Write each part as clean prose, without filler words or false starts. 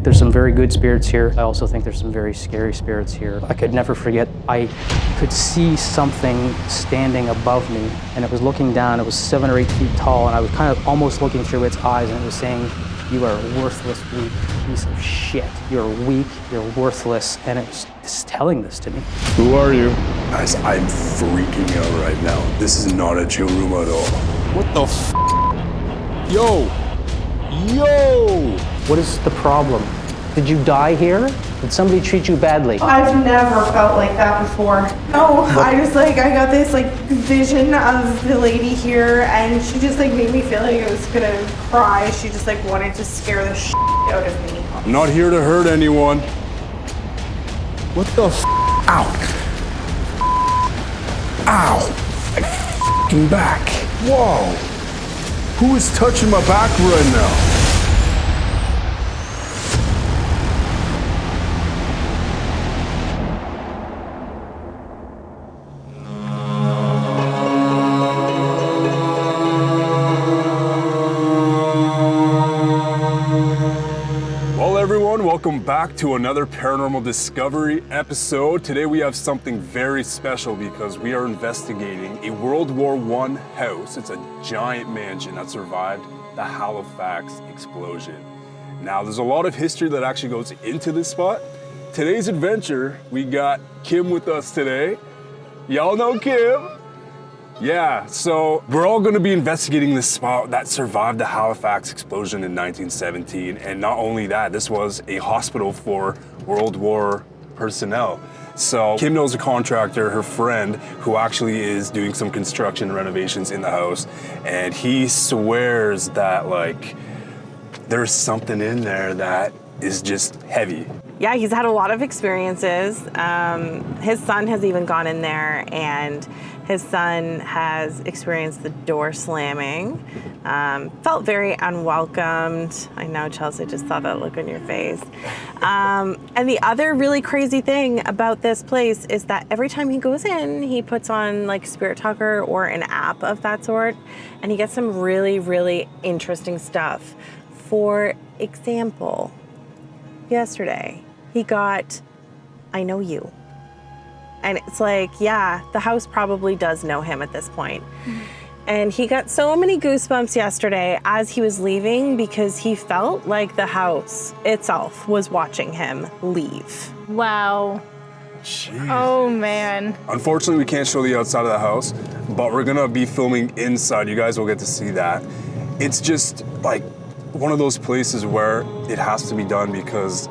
There's some very good spirits here. I also think there's some very scary spirits here. I could never forget, I could see something standing above me, and it was looking down. It was 7 or 8 feet tall, and I was kind of almost looking through its eyes, and it was saying, "You are a worthless, weak piece of shit. You're weak, you're worthless," and it's telling this to me. Who are you? Guys, I'm freaking out right now. This is not a chill room at all. What the f? Yo! Yo! What is the problem? Did you die here? Did somebody treat you badly? I've never felt like that before. No, I just I got this vision of the lady here, and she just made me feel like I was gonna cry. She just wanted to scare the shit out of me. I'm not here to hurt anyone. What the f? Ow! Ow! My f***ing back. Whoa! Who is touching my back right now? Welcome back to another Paranormal Discovery episode. Today we have something very special because we are investigating a World War I house. It's a giant mansion that survived the Halifax explosion. Now there's a lot of history that actually goes into this spot. Today's adventure, we got Kim with us today. Y'all know Kim? Yeah, so we're all gonna be investigating this spot that survived the Halifax explosion in 1917. And not only that, this was a hospital for World War personnel. So Kim knows a contractor, her friend, who actually is doing some construction and renovations in the house. And he swears that there's something in there that is just heavy. Yeah, he's had a lot of experiences. His son has even gone in there, and his son has experienced the door slamming, felt very unwelcomed. I know, Chels, I just saw that look on your face. And the other really crazy thing about this place is that every time he goes in, he puts on Spirit Talker or an app of that sort, and he gets some really, really interesting stuff. For example, yesterday, he got, "I know you." And it's yeah, the house probably does know him at this point. Mm-hmm. And he got so many goosebumps yesterday as he was leaving because he felt like the house itself was watching him leave. Wow. Jeez. Oh, man. Unfortunately, we can't show the outside of the house, but we're gonna be filming inside. You guys will get to see that. It's just one of those places where it has to be done because,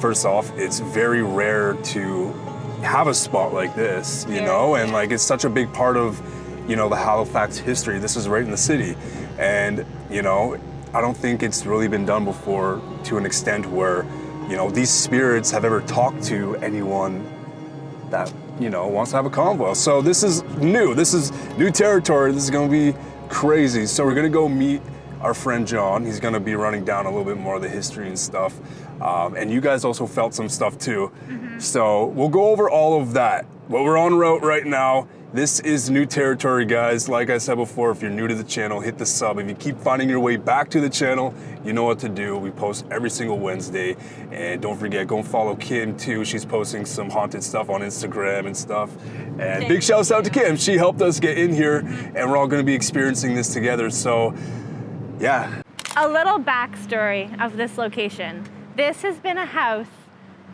first off, it's very rare to have a spot like this, you know, and it's such a big part of, the Halifax history. This is right in the city. And, I don't think it's really been done before to an extent where, these spirits have ever talked to anyone that, wants to have a convo. So this is new. This is new territory. This is gonna be crazy. So we're gonna go meet our friend John. He's gonna be running down a little bit more of the history and stuff. And you guys also felt some stuff too. Mm-hmm. So we'll go over all of that. What we're en route right now, this is new territory, guys. Like I said before, if you're new to the channel, hit the sub. If you keep finding your way back to the channel, you know what to do. We post every single Wednesday. And don't forget, go and follow Kim too. She's posting some haunted stuff on Instagram and stuff. And big shouts out to Kim. She helped us get in here, and we're all gonna be experiencing this together. So, yeah. A little backstory of this location. This has been a house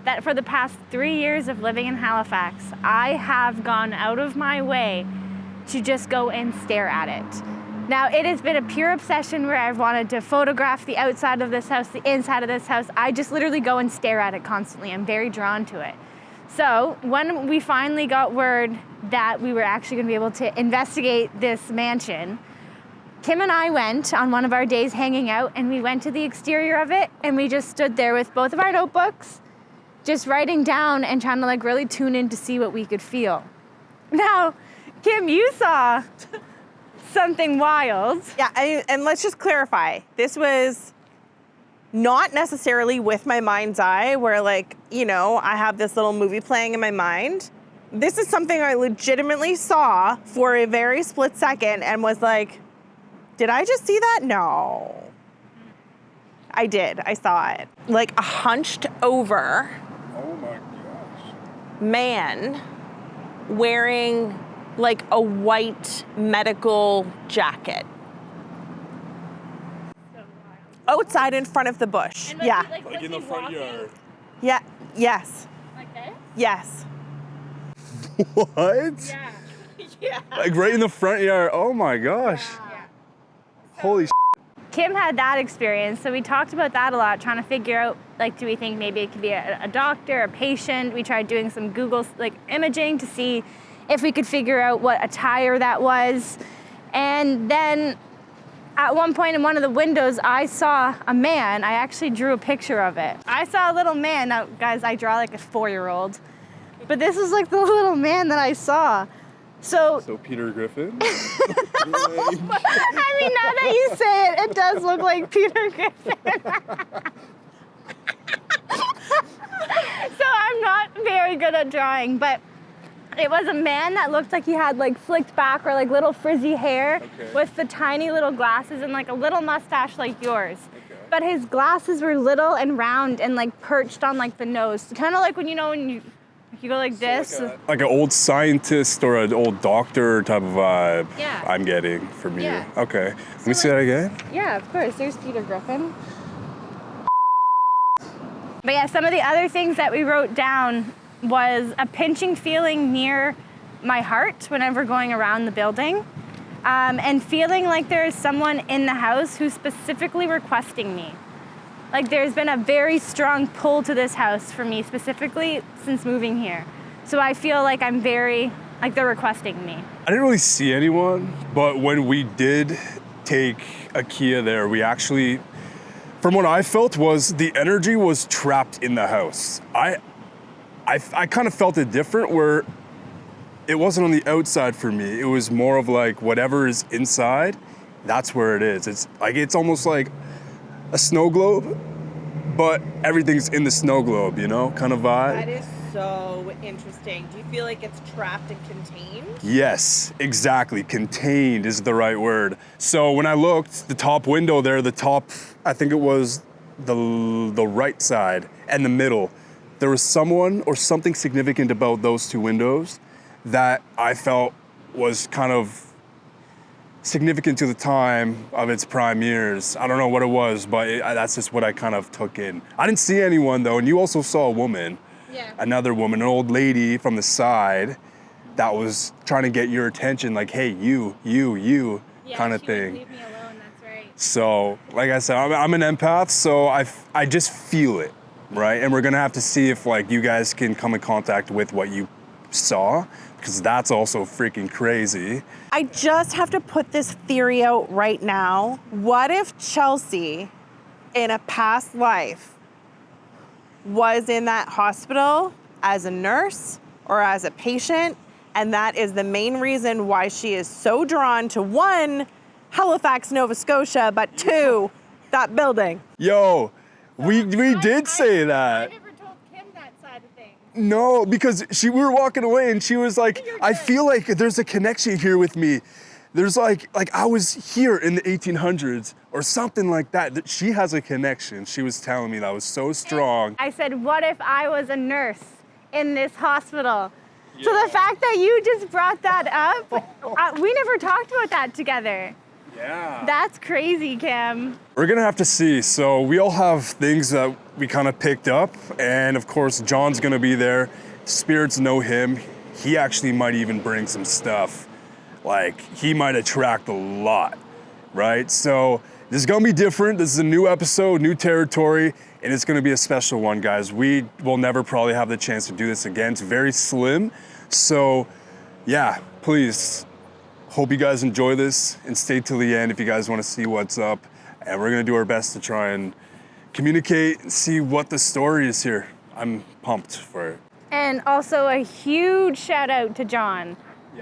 that for the past 3 years of living in Halifax, I have gone out of my way to just go and stare at it. Now, it has been a pure obsession where I've wanted to photograph the outside of this house, the inside of this house. I just literally go and stare at it constantly. I'm very drawn to it. So when we finally got word that we were actually gonna be able to investigate this mansion, Kim and I went on one of our days hanging out, and we went to the exterior of it, and we just stood there with both of our notebooks, just writing down and trying to really tune in to see what we could feel. Now, Kim, you saw something wild. Yeah, and let's just clarify. This was not necessarily with my mind's eye where I have this little movie playing in my mind. This is something I legitimately saw for a very split second and was did I just see that? No. I did. I saw it. Like a hunched over Oh my gosh. man wearing like a white medical jacket. Outside in front of the bush. Yeah. Like in the front yard. Yeah. Yes. Like this? Yes. What? Yeah. Yeah. Like right in the front yard. Oh my gosh. Yeah. Holy sh**. Kim had that experience, so we talked about that a lot, trying to figure out, like, do we think maybe it could be a doctor, a patient? We tried doing some Google, like, imaging to see if we could figure out what attire that was. And then at one point in one of the windows, I saw a man. I actually drew a picture of it. I saw a little man. Now, guys, I draw like a 4-year-old. But this was like the little man that I saw. So Peter Griffin? I mean, now that you say it, it does look like Peter Griffin. So I'm not very good at drawing, but it was a man that looked like he had like flicked back or like little frizzy hair with the tiny little glasses and like a little mustache like yours. But his glasses were little and round and like perched on like the nose. Kind of like when you go like this. Like an old scientist or an old doctor type of vibe. Yeah. I'm getting from you. Yeah. Okay. Let me see that again. Yeah, of course. There's Peter Griffin. But yeah, some of the other things that we wrote down was a pinching feeling near my heart whenever going around the building, and feeling like there is someone in the house who's specifically requesting me. Like there's been a very strong pull to this house for me specifically since moving here. So I feel like I'm very, like they're requesting me. I didn't really see anyone, but when we did take a Kia there, we actually, from what I felt was the energy was trapped in the house. I kind of felt it different where it wasn't on the outside for me. It was more of like whatever is inside, that's where it is. It's almost like a snow globe, but everything's in the snow globe, you know, kind of vibe. That is so interesting. Do you feel like it's trapped and contained? Yes, exactly. Contained is the right word. So when I looked, the top window there, I think it was the right side and the middle, there was someone or something significant about those two windows that I felt was kind of significant to the time of its prime years. I don't know what it was, but that's just what I kind of took in. I didn't see anyone though, and you also saw a woman, another woman, an old lady from the side that was trying to get your attention, like, hey, you, kind of thing. Leave me alone, that's right. So, like I said, I'm an empath, so I just feel it, right? And we're gonna have to see if like you guys can come in contact with what you saw, because that's also freaking crazy. I just have to put this theory out right now. What if Chelsea, in a past life, was in that hospital as a nurse or as a patient, and that is the main reason why she is so drawn to, 1, Halifax, Nova Scotia, but 2, that building? Yo, we did say that. I never told Kim that side of things. No, because we were walking away and she was like, I feel like there's a connection here with me. There's like I was here in the 1800s or something like that. That she has a connection. She was telling me that was so strong. I said, what if I was a nurse in this hospital? Yeah. So the fact that you just brought that up, we never talked about that together. Yeah. That's crazy, Kim. We're gonna have to see. So we all have things that we kind of picked up, and of course John's gonna be there. Spirits know him. He actually might even bring some stuff. Like he might attract a lot, right? So this is gonna be different. This is a new episode, new territory, and it's gonna be a special one, guys. We will never probably have the chance to do this again. It's very slim. So yeah, please. Hope you guys enjoy this and stay till the end if you guys want to see what's up. And we're gonna do our best to try and communicate and see what the story is here. I'm pumped for it. And also a huge shout out to John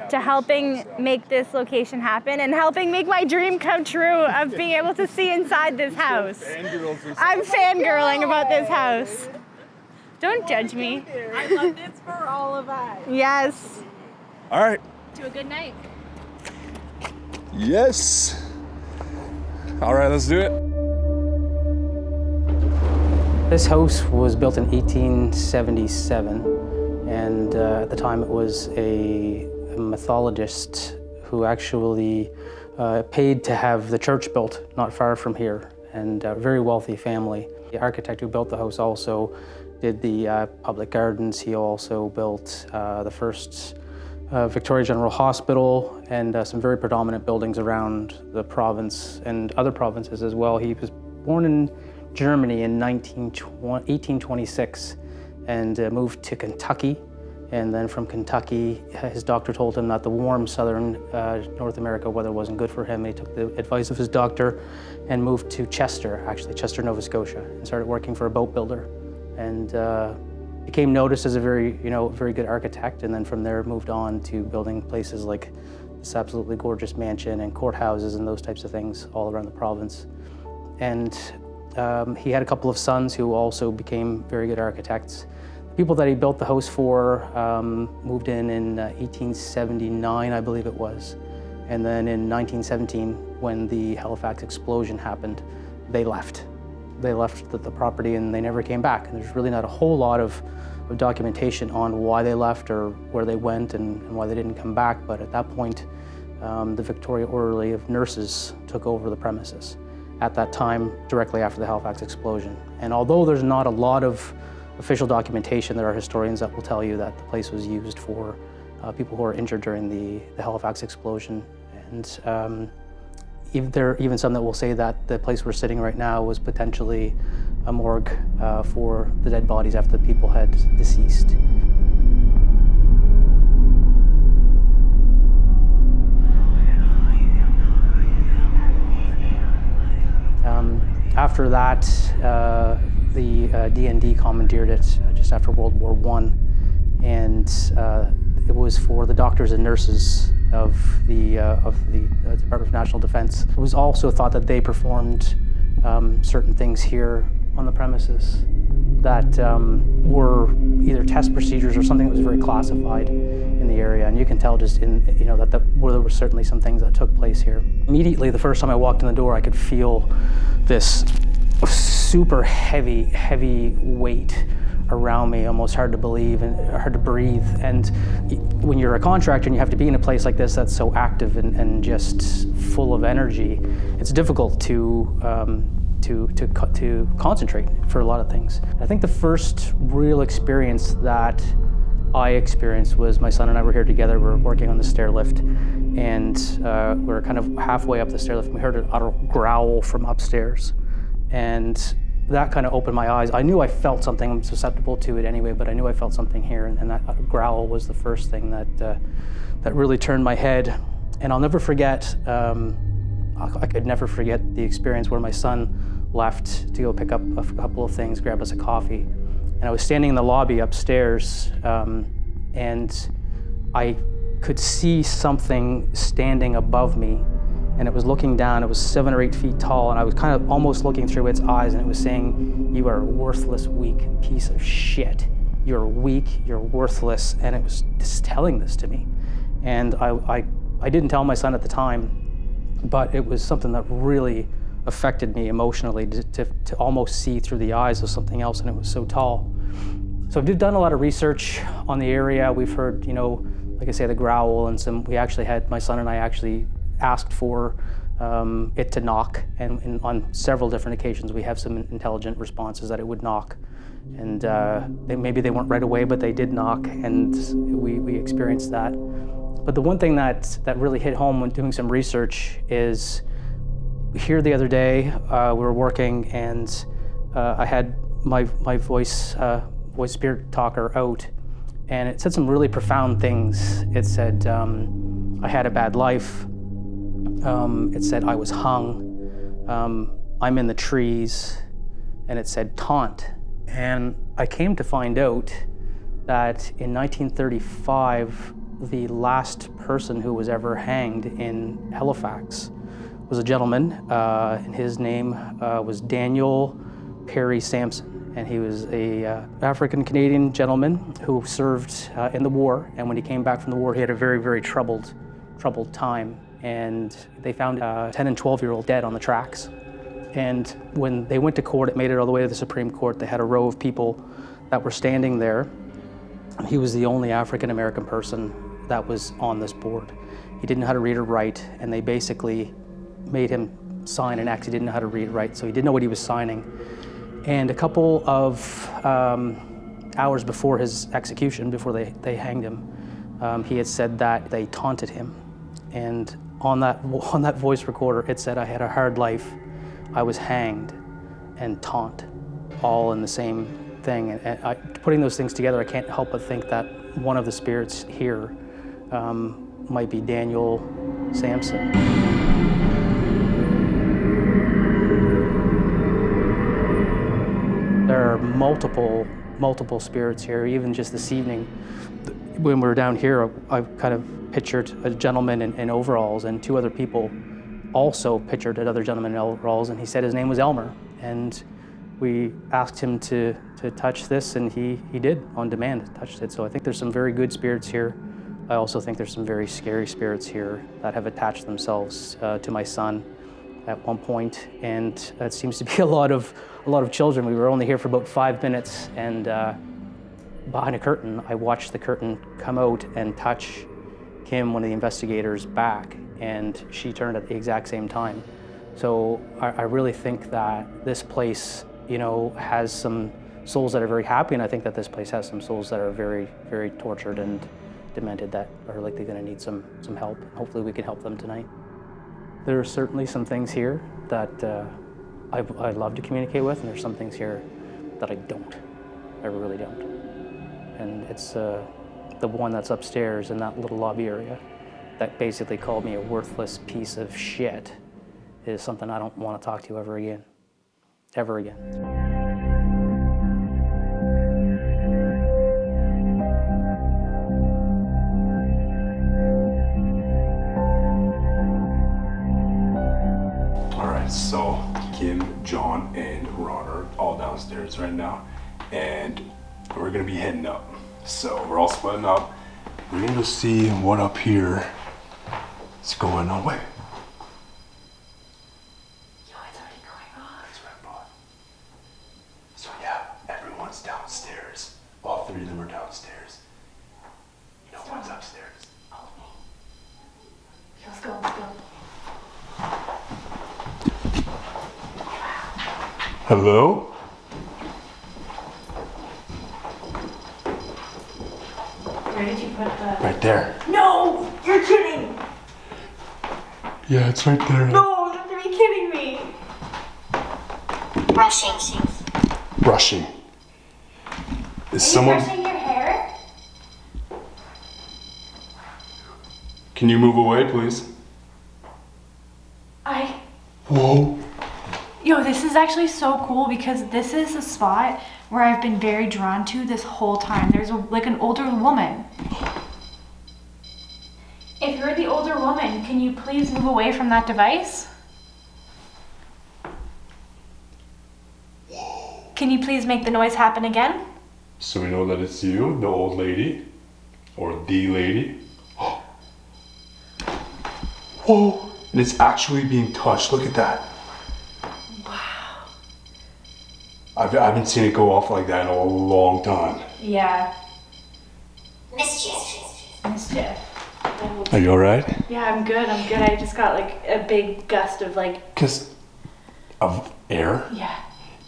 to helping make this location happen and helping make my dream come true of being able to see inside this house. I'm fangirling about this house. Don't judge me. I love this for all of us. Yes. All right. Do a good night. Yes. All right, let's do it. This house was built in 1877, and at the time it was a mythologist who actually paid to have the church built not far from here, and a very wealthy family. The architect who built the house also did the public gardens. He also built the first Victoria General Hospital and some very predominant buildings around the province and other provinces as well. He was born in Germany in 1826 and moved to Kentucky. And then from Kentucky, his doctor told him that the warm southern North America weather wasn't good for him. He took the advice of his doctor and moved to Chester, Nova Scotia, and started working for a boat builder. And became noticed as a very good architect. And then from there moved on to building places like this absolutely gorgeous mansion and courthouses and those types of things all around the province. And he had a couple of sons who also became very good architects. People that he built the house for moved in 1879, I believe it was. And then in 1917, when the Halifax explosion happened, they left. They left the property and they never came back. And there's really not a whole lot of documentation on why they left or where they went and why they didn't come back. But at that point, the Victoria Orderly of Nurses took over the premises at that time, directly after the Halifax explosion. And although there's not a lot of official documentation, there are historians that will tell you that the place was used for people who were injured during the Halifax explosion. And there are even some that will say that the place we're sitting right now was potentially a morgue for the dead bodies after the people had deceased. After that, the DND commandeered it just after World War I, and it was for the doctors and nurses of the Department of National Defense. It was also thought that they performed certain things here on the premises that were either test procedures or something that was very classified in the area, and you can tell just in that there were certainly some things that took place here. Immediately, the first time I walked in the door, I could feel this super heavy weight around me, almost hard to believe and hard to breathe. And when you're a contractor and you have to be in a place like this that's so active and just full of energy, it's difficult to concentrate for a lot of things. I think the first real experience that I experienced was my son and I were here together. We're working on the stair lift, and we're kind of halfway up the stair lift, and we heard an utter growl from upstairs. And that kind of opened my eyes. I knew I felt something. I'm susceptible to it anyway, but I knew I felt something here, and that growl was the first thing that really turned my head. And I'll never forget, I could never forget the experience where my son left to go pick up a couple of things, grab us a coffee. And I was standing in the lobby upstairs, and I could see something standing above me, and it was looking down. It was 7 or 8 feet tall, and I was kind of almost looking through its eyes, and it was saying, "You are a worthless, weak piece of shit. You're weak, you're worthless," and it was just telling this to me. And I didn't tell my son at the time, but it was something that really affected me emotionally to almost see through the eyes of something else, and it was so tall. So we've done a lot of research on the area. We've heard, like I say, the growl, and my son and I actually asked for it to knock, and on several different occasions we have some intelligent responses that it would knock. And maybe they weren't right away, but they did knock, and we experienced that. But the one thing that really hit home when doing some research is, here the other day, we were working, and I had my voice spirit talker out, and it said some really profound things. It said, I had a bad life. It said I was hung. I'm in the trees. And it said taunt. And I came to find out that in 1935, the last person who was ever hanged in Halifax was a gentleman, and his name was Daniel Perry Sampson. And he was a African-Canadian gentleman who served in the war. And when he came back from the war, he had a very, very troubled time. And they found a 10 and 12-year-old dead on the tracks. And when they went to court, it made it all the way to the Supreme Court. They had a row of people that were standing there. He was the only African-American person that was on this board. He didn't know how to read or write, and they basically made him sign an X. He didn't know how to read or write, so he didn't know what he was signing. And a couple of hours before his execution, before they hanged him, he had said that they taunted him. And on that voice recorder, it said, "I had a hard life, I was hanged," and taunt, all in the same thing. And putting those things together, I can't help but think that one of the spirits here might be Daniel Sampson. There are multiple spirits here. Even just this evening, when we were down here, I kind of pictured a gentleman in overalls, and two other people also pictured another gentleman in overalls, and he said his name was Elmer. And we asked him to touch this, and he did, on demand, touched it. So I think there's some very good spirits here. I also think there's some very scary spirits here that have attached themselves to my son at one point, and that seems to be a lot of children. We were only here for about 5 minutes, and behind a curtain, I watched the curtain come out and touch Kim, one of the investigators, back, and she turned at the exact same time. So I really think that this place, has some souls that are very happy, and I think that this place has some souls that are very, very tortured and demented that are likely going to need some help. Hopefully we can help them tonight. There are certainly some things here that I love to communicate with, and there's some things here that I don't. I really don't. And it's the one that's upstairs in that little lobby area that basically called me a worthless piece of shit is something I don't want to talk to ever again. Ever again. So Kim, John, and Ron are all downstairs right now, and we're gonna be heading up. So we're all splitting up. We're gonna go see what up here is going on. Wait. Yo, it's already going on. That's right, bro. So yeah, everyone's downstairs. All three of them are downstairs. One's upstairs. Oh. Let's go, let's go. Hello? Where did you put the... Right there. No! You're kidding! Yeah, it's right there. No, you have to be kidding me! Brushing. Brushing. Is someone... brushing your hair? Can you move away, please? Whoa. Yo, this is actually so cool because this is a spot where I've been very drawn to this whole time. There's like an older woman. If you're the older woman, can you please move away from that device? Can you please make the noise happen again? So we know that it's you, the old lady, or the lady. Whoa. And it's actually being touched. Look at that. Wow. I haven't seen it go off like that in a long time. Yeah. Mischief. Are you alright? Yeah, I'm good. I just got like a big gust of like... Because of air? Yeah.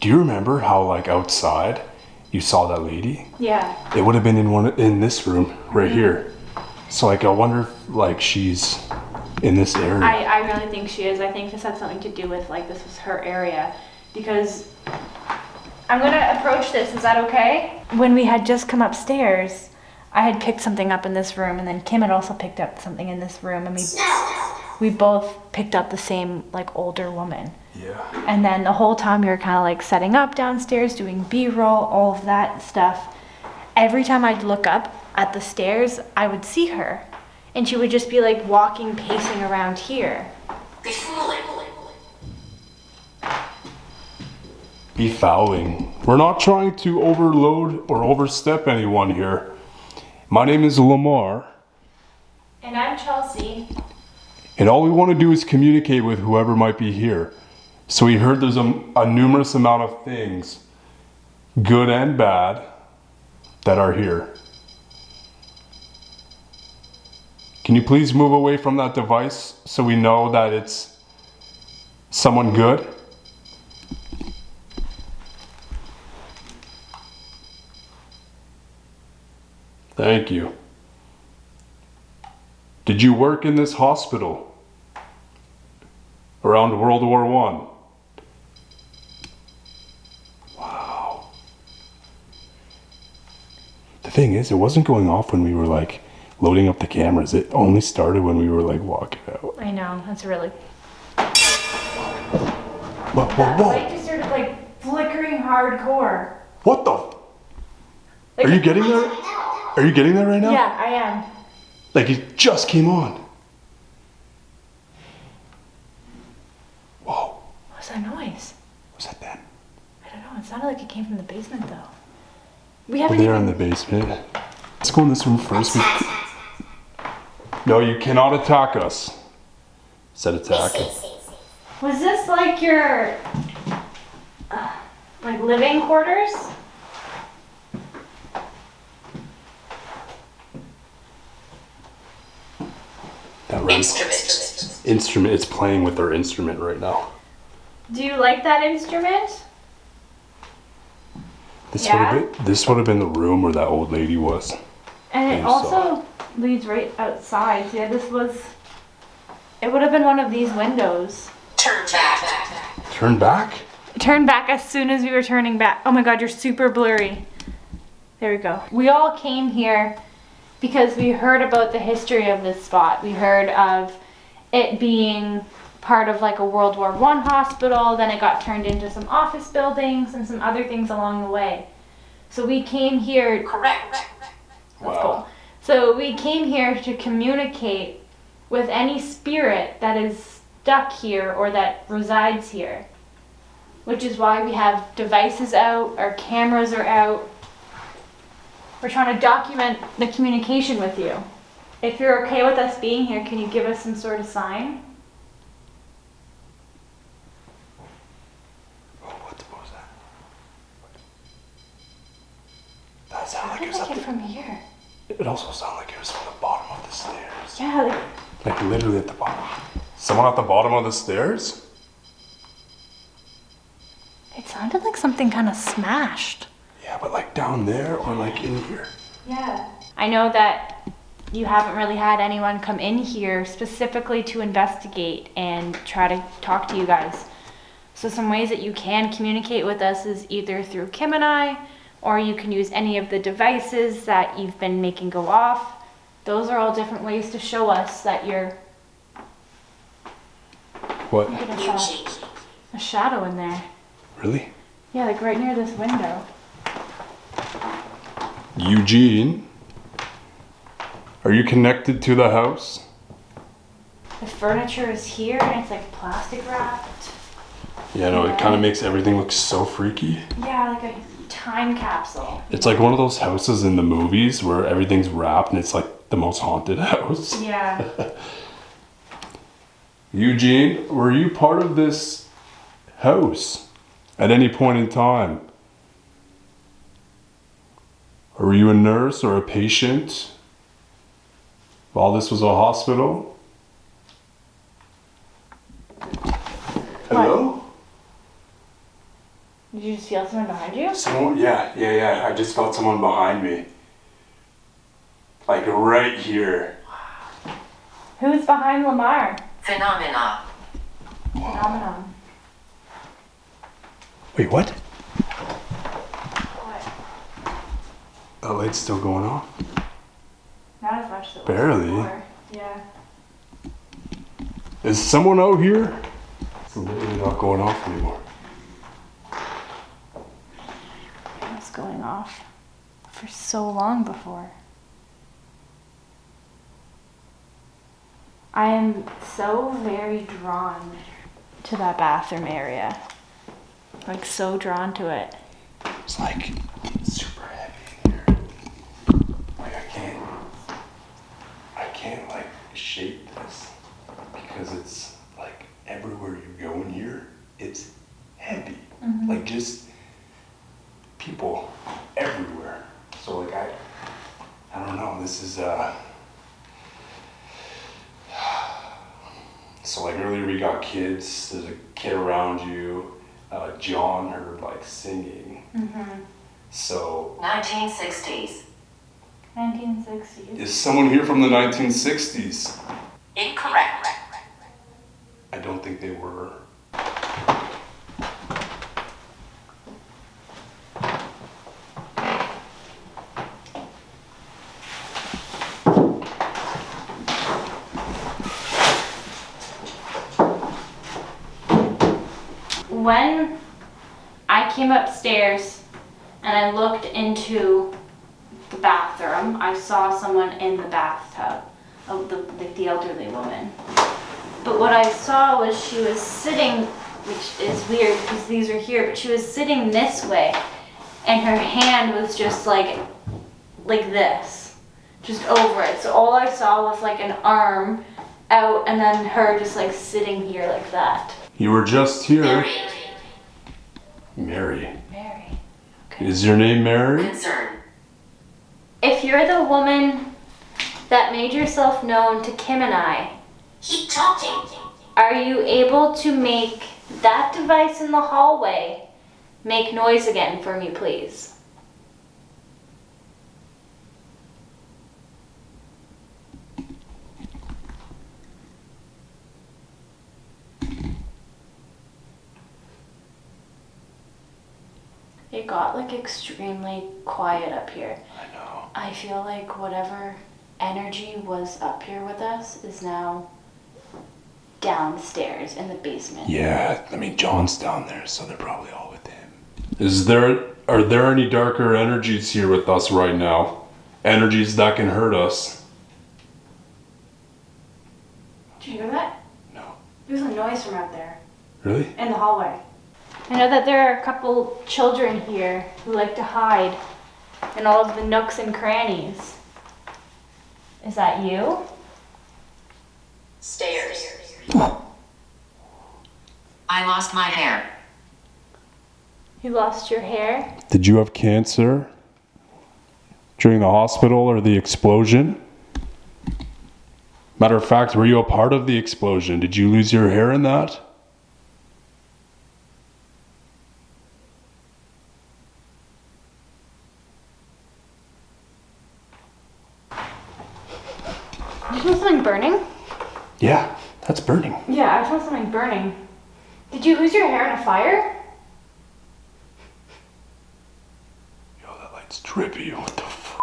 Do you remember how like outside you saw that lady? Yeah. It would have been in this room right here. So like I wonder if like she's in this area. I really think she is. I think this had something to do with like this was her area because I'm gonna approach this. Is that okay? When we had just come upstairs, I had picked something up in this room, and then Kim had also picked up something in this room, and we both picked up the same like older woman. Yeah. And then the whole time we were kind of like setting up downstairs, doing B-roll, all of that stuff. Every time I'd look up at the stairs, I would see her. And she would just be like walking, pacing around here. Befouling. We're not trying to overload or overstep anyone here. My name is Lomar. And I'm Chelsea. And all we want to do is communicate with whoever might be here. So we heard there's a numerous amount of things, good and bad, that are here. Can you please move away from that device so we know that it's someone good? Thank you. Did you work in this hospital around World War I? Wow. The thing is, it wasn't going off when we were like loading up the cameras. It only started when we were like walking out. I know, that's really... Whoa, whoa, The light whoa. just started like flickering hardcore. What the? Like, Are you getting there? Are you getting there right now? Yeah, I am. Like it just came on. Whoa. What was that noise? Was that them? I don't know, it sounded like it came from the basement though. We Oh, haven't they're even... in the basement. Let's go in this room first. No, you cannot attack us. Said attack. Was this like your... like living quarters? That instrument is playing with their instrument right now. Do you like that instrument? This Yeah? would have been the room where that old lady was. And it think also leads right outside. Yeah, this was... It would have been one of these windows. Turn back? Turn back as soon as we were turning back. Oh my god, you're super blurry. There we go. We all came here because we heard about the history of this spot. We heard of it being part of like a World War I hospital, then it got turned into some office buildings and some other things along the way. So we came here... Correct. That's cool. So we came here to communicate with any spirit that is stuck here or that resides here. Which is why we have devices out, our cameras are out. We're trying to document the communication with you. If you're okay with us being here, can you give us some sort of sign? Oh, what was that? That sounded like it was Like up it from here. It also sounded like it was from the bottom of the stairs. Yeah, Like literally at the bottom. Someone at the bottom of the stairs? it sounded like something kind of smashed. Yeah, but like down there or like in here? Yeah. I know that you haven't really had anyone come in here specifically to investigate and try to talk to you guys. So some ways that you can communicate with us is either through Kim and I, or you can use any of the devices that you've been making go off. Those are all different ways to show us that you're... What? A shadow in there. Really? Yeah, like right near this window. Eugene? Are you connected to the house? The furniture is here and it's like plastic wrapped. Yeah, no, it kind of makes everything look so freaky. Yeah, like a time capsule. It's like one of those houses in the movies where everything's wrapped and it's like the most haunted house. Yeah. Eugene, were you part of this house at any point in time? Or were you a nurse or a patient while this was a hospital? Hello? Did you just feel someone behind you? Someone, yeah. I just felt someone behind me. Like right here. Who's behind Lomar? Phenomena. Phenomenon. Wait, what? What? The light's still going off? Not as much as it was Barely. before. Yeah. Is someone out here? It's literally not going off anymore. It was going off for so long before. I am so very drawn to that bathroom area. Like so drawn to it. It's like super heavy in here. Like I can't like shape this because it's like everywhere you go in here, it's So like I don't know, this is so like earlier we got kids, there's a kid around you, John heard like singing. So 1960s. 1960s. is someone here from the 1960s? Incorrect. I don't think they were. When I came upstairs and I looked into the bathroom, I saw someone in the bathtub, the elderly woman. But what I saw was she was sitting, which is weird because these are here, but she was sitting this way and her hand was just like this, just over it. So all I saw was like an arm out and then her just like sitting here like that. You were just here. Mary. Mary. Mary. Okay. Is your name Mary? Concern. If you're the woman that made yourself known to Kim and I, Keep talking. are you able to make that device in the hallway make noise again for me, please? It got like extremely quiet up here. I know. I feel like whatever energy was up here with us is now downstairs in the basement. Yeah, I mean John's down there, so they're probably all with him. Are there any darker energies here with us right now? Energies that can hurt us? Did you hear that? No. There's a noise from out there Really? in the hallway. I know that there are a couple children here who like to hide in all of the nooks and crannies. Is that you? Stairs. I lost my hair. You lost your hair? Did you have cancer during the hospital or the explosion? Matter of fact, were you a part of the explosion? Did you lose your hair in that? Did you smell something burning? Yeah, that's burning. Yeah, I smell something burning. Did you lose your hair in a fire? Yo, that light's drippy. What the f?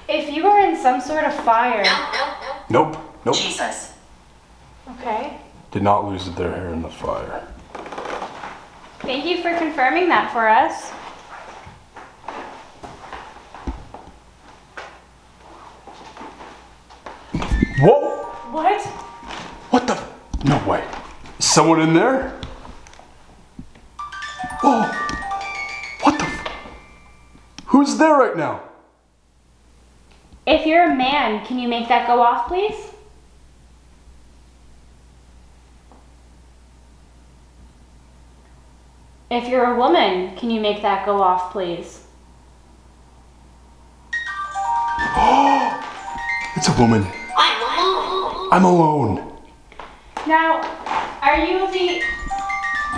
If you were in some sort of fire. Nope. Nope. Jesus. Okay. Did not lose their hair in the fire. Thank you for confirming that for us. Whoa! What? What the? No way. Someone in there? Oh! What the? Who's there right now? If you're a man, can you make that go off, please? If you're a woman, can you make that go off, please? It's a woman. I'm alone. I'm alone. Now, are you the...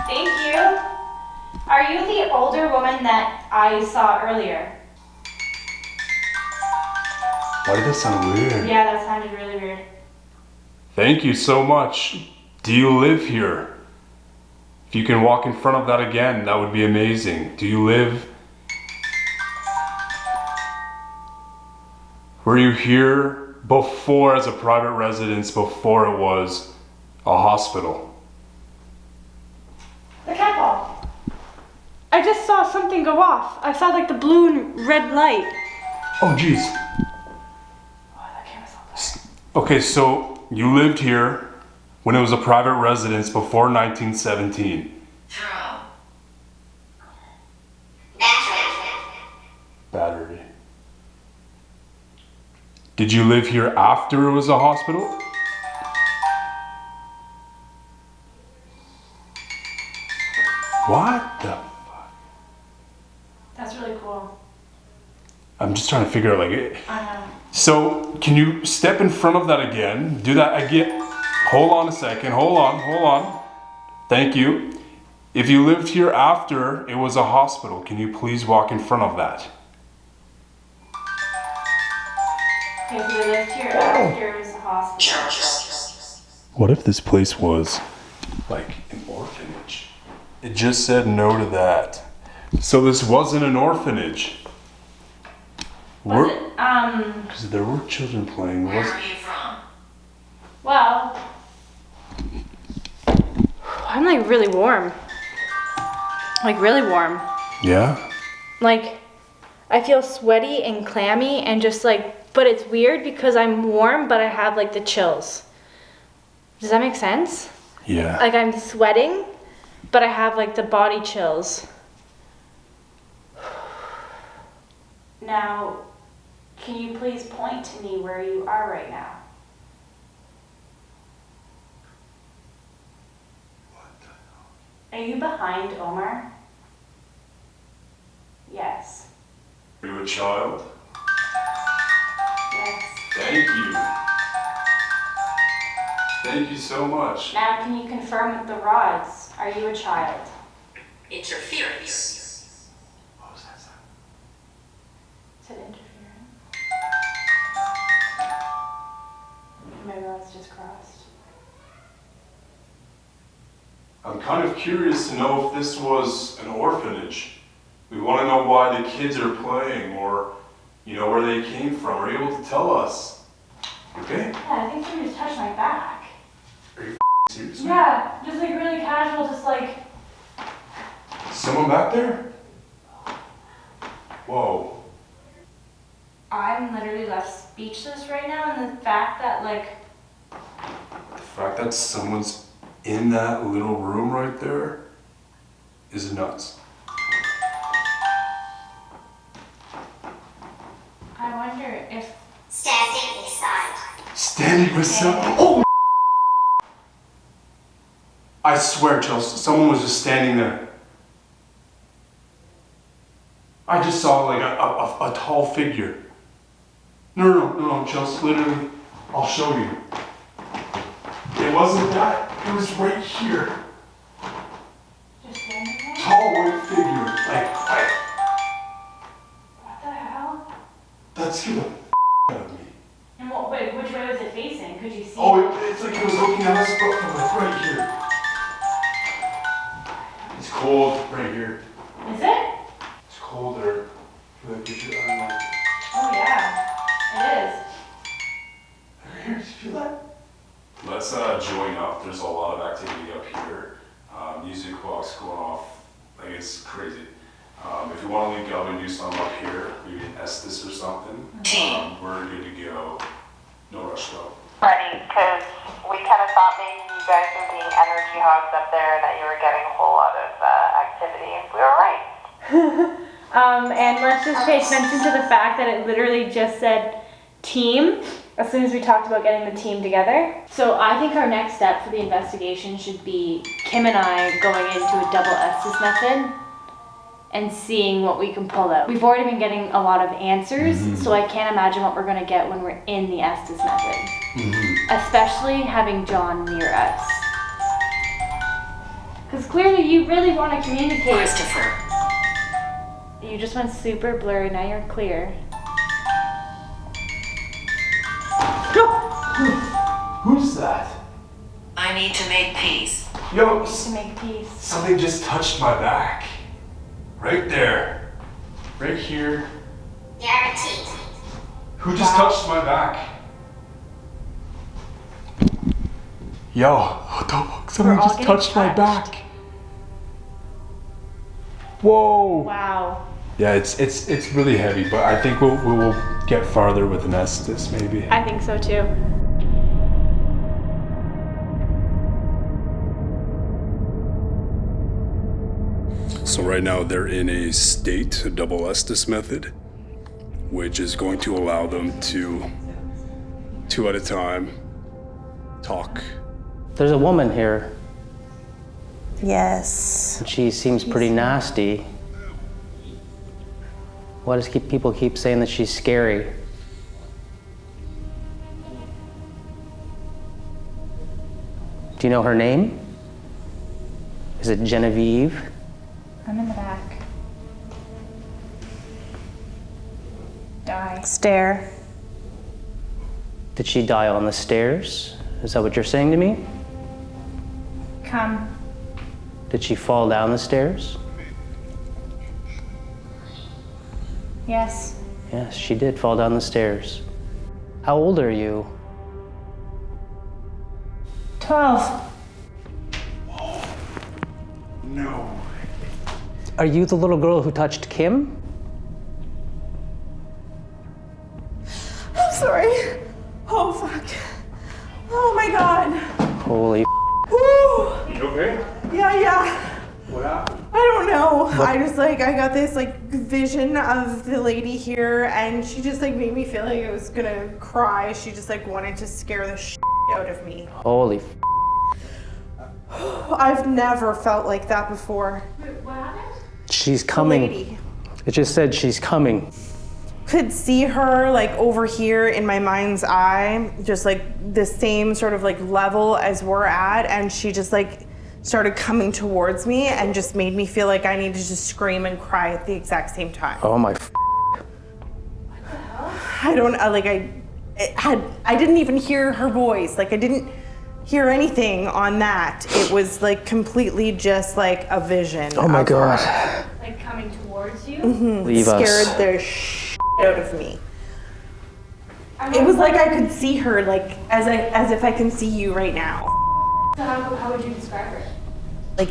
Thank you. Are you the older woman that I saw earlier? Why did that sound weird? Yeah, that sounded really weird. Thank you so much. Do you live here? If you can walk in front of that again, that would be amazing. Do you live? Were you here before as a private residence, before it was a hospital? The cat ball. I just saw something go off. I saw like the blue and red light. Oh, jeez. Oh, that camera's all dark. Okay, so you lived here when it was a private residence before 1917. Throw. Battery. Did you live here after it was a hospital? What the fuck? That's really cool. I'm just trying to figure out like. So can you step in front of that again? Do that again. Hold on a second. Hold on. Thank you. If you lived here after it was a hospital, can you please walk in front of that? Okay, so we lived here after it was a hospital. What if this place was like an orphanage? It just said no to that. So this wasn't an orphanage. Was it, Because there were children playing. Where are you from? well, I'm like really warm. Like really warm. Yeah? Like, I feel sweaty and clammy and just like, but it's weird because I'm warm, but I have like the chills. Does that make sense? Yeah. Like I'm sweating, but I have like the body chills. Now, can you please point to me where you are right now? Are you behind Omar? Yes. Are you a child? Yes. Thank you. Thank you so much. Now, can you confirm with the rods? Are you a child? Interference. What was that sound? Is it interfering? My rods just crossed. I'm kind of curious to know if this was an orphanage. We want to know why the kids are playing or, you know, where they came from. Are you able to tell us? Okay? Yeah, I think somebody just touched my back. Are you serious? Yeah, just like really casual, just like. Someone back there? Whoa. I'm literally left speechless right now, and the fact that like. The fact that someone's in that little room right there is nuts. I wonder if. Standing beside. Standing with someone. Oh! I swear, Chels, someone was just standing there. I just saw like a tall figure. No, Chels, literally, I'll show you. It wasn't that, it was right here. Just standing there? Tall white figure. Like, What the hell? that scared the out of me. And what, wait, which way was it facing? Could you see? Oh, it's like it was looking at us from like right here. It's cold right here. Is it? It's colder. I feel like we should, I don't know. Oh yeah, it is. Right here, did you feel that? Let's join up. There's a lot of activity up here. Music box going off. Like it's crazy. If you want to link up and do something up here, maybe an Estes or something, we're good to go. No rush though. Funny, because we kind of thought maybe you guys were being energy hogs up there and that you were getting a whole lot of activity, and we were right. And let's just pay attention to the fact that it literally just said team as soon as we talked about getting the team together. So I think our next step for the investigation should be Kim and I going into a double Estes-Method and seeing what we can pull out. We've already been getting a lot of answers, so I can't imagine what we're going to get when we're in the Estes-Method. Especially having John near us. Because clearly you really want to communicate. Christopher. You just went super blurry, now you're clear. Who's that? I need to make peace. Yo, To make peace. something just touched my back. Right there. Right here. Guaranteed. Who just touched my back? Yo, what the fuck? Someone We're all just getting touched my touched. back. Whoa. Wow. Yeah, it's really heavy, but I think we will get farther with an Estes maybe. I think so too. So right now they're in a state, a double Estes-Method, which is going to allow them to, two at a time, talk. There's a woman here, Yes. and she seems pretty nasty. Why does people keep saying that she's scary? Do you know her name? Is it Genevieve? I'm in the back. Die. Stare. Did she die on the stairs? Is that what you're saying to me? Come. Did she fall down the stairs? Yes. Yes, she did fall down the stairs. How old are you? 12. No. Are you the little girl who touched Kim? I'm sorry. Oh, fuck. Oh, my God. Holy Woo. You okay? Yeah. What happened? I don't know. I just I got this vision of the lady here, and she just made me feel like I was gonna cry. She just wanted to scare the shit out of me. Holy I've never felt like that before. What happened? She's The coming. lady. It just said she's coming. Could see her over here in my mind's eye, just the same sort of level as we're at, and she just started coming towards me and just made me feel like I needed to scream and cry at the exact same time. Oh my I don't I didn't even hear her voice. I didn't hear anything on that. It was completely just a vision. Oh my of God. her. Like coming towards you? Leave Scared us. the shit out of me. It was like I could see her as if I can see you right now. So how would you describe her?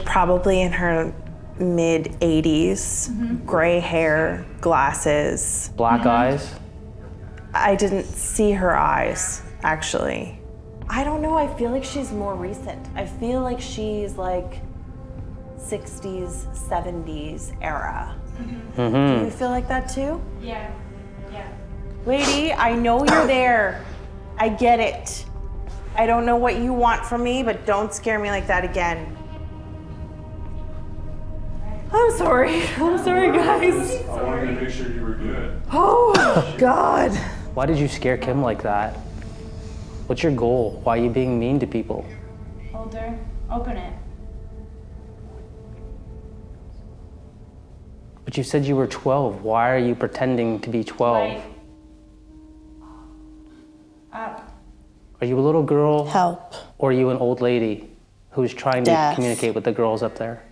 Probably in her mid 80s, gray hair, glasses. Black eyes. I didn't see her eyes, actually. I don't know, I feel like she's more recent. I feel like she's 60s, 70s era. Do you feel like that too? Yeah. Lady, I know you're there. I get it. I don't know what you want from me, but don't scare me like that again. I'm sorry. I'm sorry, guys. I wanted to make sure you were good. Oh, God. Why did you scare Kim like that? What's your goal? Why are you being mean to people? Older. Open it. But you said you were 12. Why are you pretending to be 12? Light. Up. Are you a little girl? Help. Or are you an old lady who's trying to Death. communicate with the girls up there?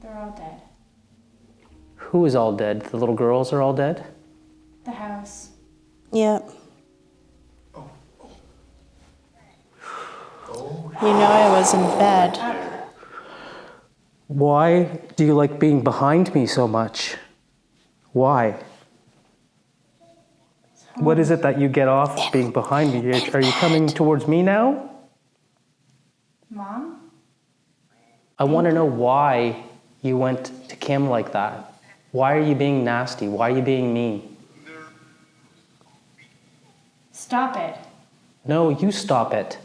They're all dead. Who is all dead? The little girls are all dead? The house. Yep. You know I was in bed. Why do you like being behind me so much? Why? What is it that you get off being behind me? Are you coming towards me now? Mom? I want to know why you went to Kim like that. Why are you being nasty? Why are you being mean? Stop it. No, you stop it.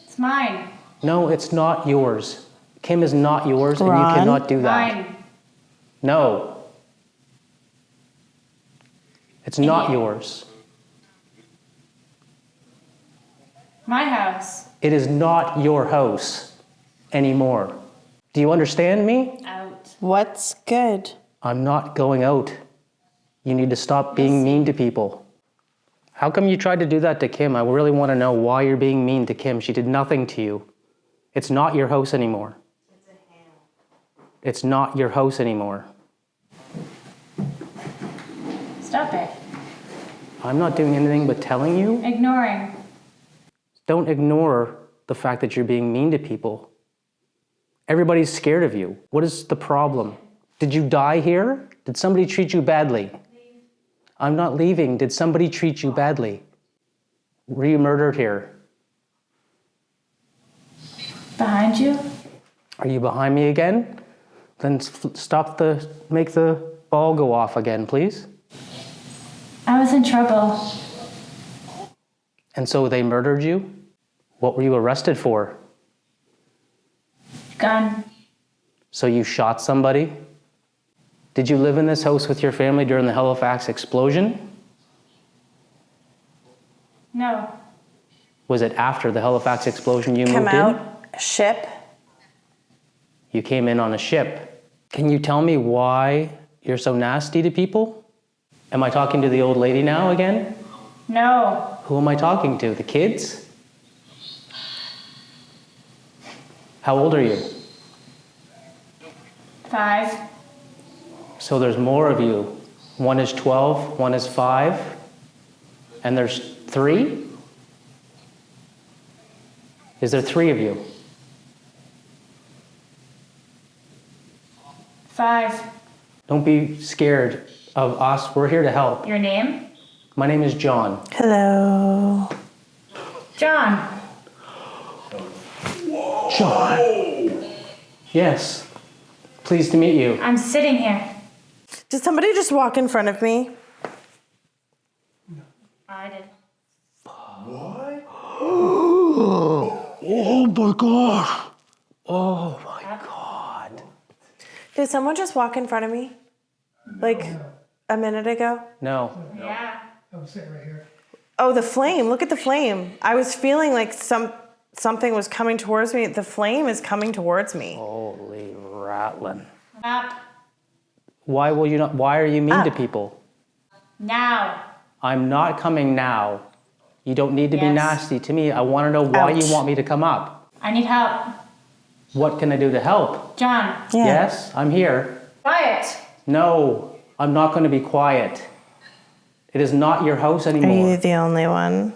It's mine. No, it's not yours. Kim is not yours, and you Ron? cannot do that. Mine. No. It's not Idiot. yours. My house. It is not your house anymore. Do you understand me? Out. What's good? I'm not going out. You need to stop being mean to people. How come you tried to do that to Kim? I really want to know why you're being mean to Kim. She did nothing to you. It's not your house anymore. It's not your house anymore. Stop it. I'm not doing anything but telling you. Ignoring. Don't ignore the fact that you're being mean to people. Everybody's scared of you. What is the problem? Did you die here? Did somebody treat you badly? I'm not leaving. Did somebody treat you badly? Were you murdered here? Behind you? Are you behind me again? Then make the ball go off again, please. I was in trouble. And so they murdered you? What were you arrested for? Gun. So you shot somebody? Did you live in this house with your family during the Halifax explosion? No. Was it after the Halifax explosion you moved in? Come out, ship. You came in on a ship. Can you tell me why you're so nasty to people? Am I talking to the old lady now again? No. Who am I talking to? The kids? How old are you? 5. So there's more of you. One is 12, one is 5, and there's 3? Is there 3 of you? 5. Don't be scared of us. We're here to help. Your name? My name is John. Hello. John. John? Yes. Pleased to meet you. I'm sitting here. Did somebody just walk in front of me? I did. Oh my gosh. Oh my God. Did someone just walk in front of me? Like a minute ago? No. Yeah. I'm sitting right here. Oh, the flame. Look at the flame. I was feeling like something was coming towards me. The flame is coming towards me. Holy rattling. Up. Why are you mean to people? Now. I'm not coming now. You don't need to be Yes. nasty to me. I want to know why Ouch. you want me to come up. I need help. What can I do to help? John. Yeah. Yes, I'm here. Quiet. No, I'm not going to be quiet. It is not your house Are anymore. you the only one?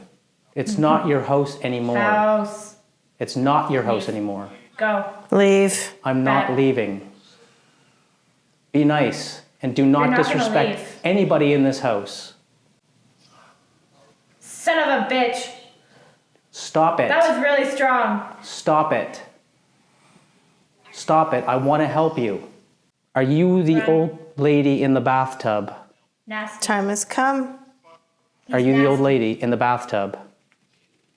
It's not your house anymore. House. It's not your house anymore. Go. Leave. I'm not Bad. leaving. Be nice and do You're not not gonna disrespect leave. anybody in this house. Son of a bitch. Stop it. That was really strong. Stop it. Stop it. I want to help you. Are you the Right. old lady in the bathtub? Nasty. Time has come. Are you the old nasty. lady in the bathtub?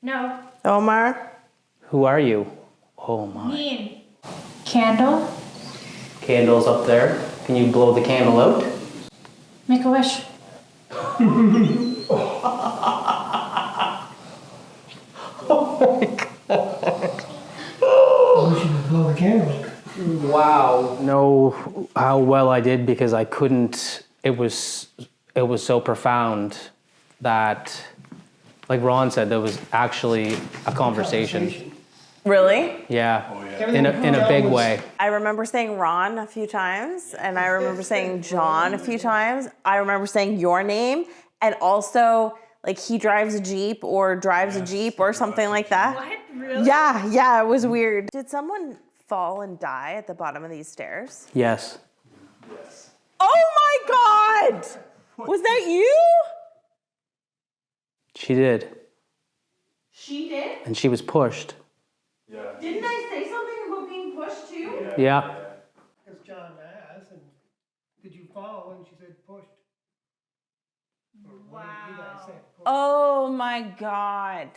No. Omar? Who are you? Oh my. Mean. Candle. Candle's up there. Can you blow the candle out? Make a wish. I wish you could blow the candle. Wow. Know how well I did because I couldn't. It was so profound that, like Ron said, there was actually a conversation. Really? Yeah. In a big way. I remember saying Ron a few times, and I remember saying John a few times. I remember saying your name, and also like he drives a Jeep or drives a Jeep or something like that. What? Really? Yeah, it was weird. Did someone fall and die at the bottom of these stairs? Yes. Oh my God! Was that you? She did. She did? And she was pushed. Didn't I say something about being pushed too? Yeah. Because John asked, and did you fall? And she said pushed. Or what did you guys say? Pushed. Oh my God.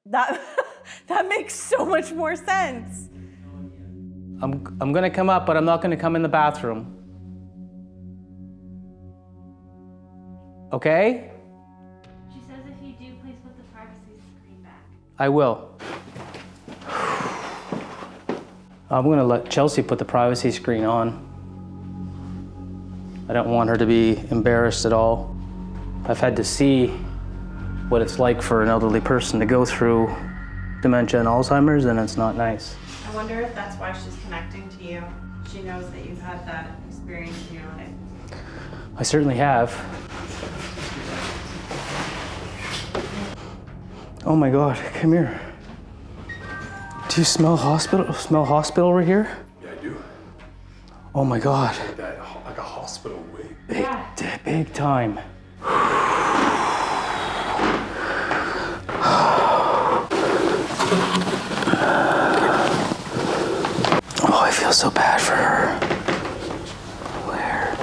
That makes so much more sense. I'm gonna come up, but I'm not gonna come in the bathroom. Okay? She says if you do, please put the privacy screen back. I will. I'm gonna let Chelsea put the privacy screen on. I don't want her to be embarrassed at all. I've had to see what it's like for an elderly person to go through dementia and Alzheimer's, and it's not nice. I wonder if that's why she's connecting to you. She knows that you've had that experience in your life. I certainly have. Oh my God, come here. Do you smell hospital? Smell hospital over here? Yeah, I do. Oh my God, That like a hospital wig. big time. Oh, I feel so bad for her. Where?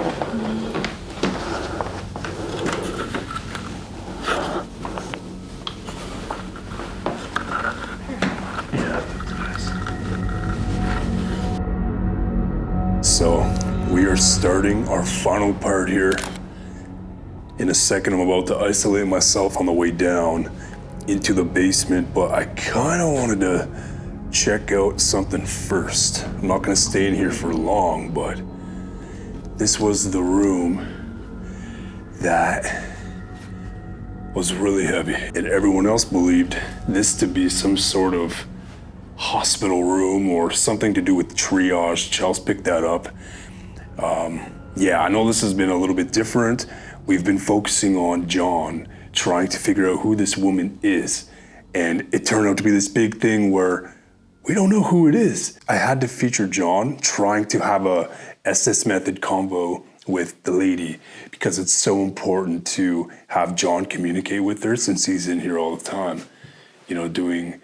So we are starting our final part here. In a second, I'm about to isolate myself on the way down into the basement, but I kind of wanted to check out something first. I'm not gonna stay in here for long, but this was the room that was really heavy, and everyone else believed this to be some sort of hospital room or something to do with triage. Chels picked that up. Yeah, I know this has been a little bit different. We've been focusing on John, trying to figure out who this woman is, and it turned out to be this big thing where we don't know who it is. I had to feature John trying to have a Estes-Method convo with the lady because it's so important to have John communicate with her since he's in here all the time, you know, doing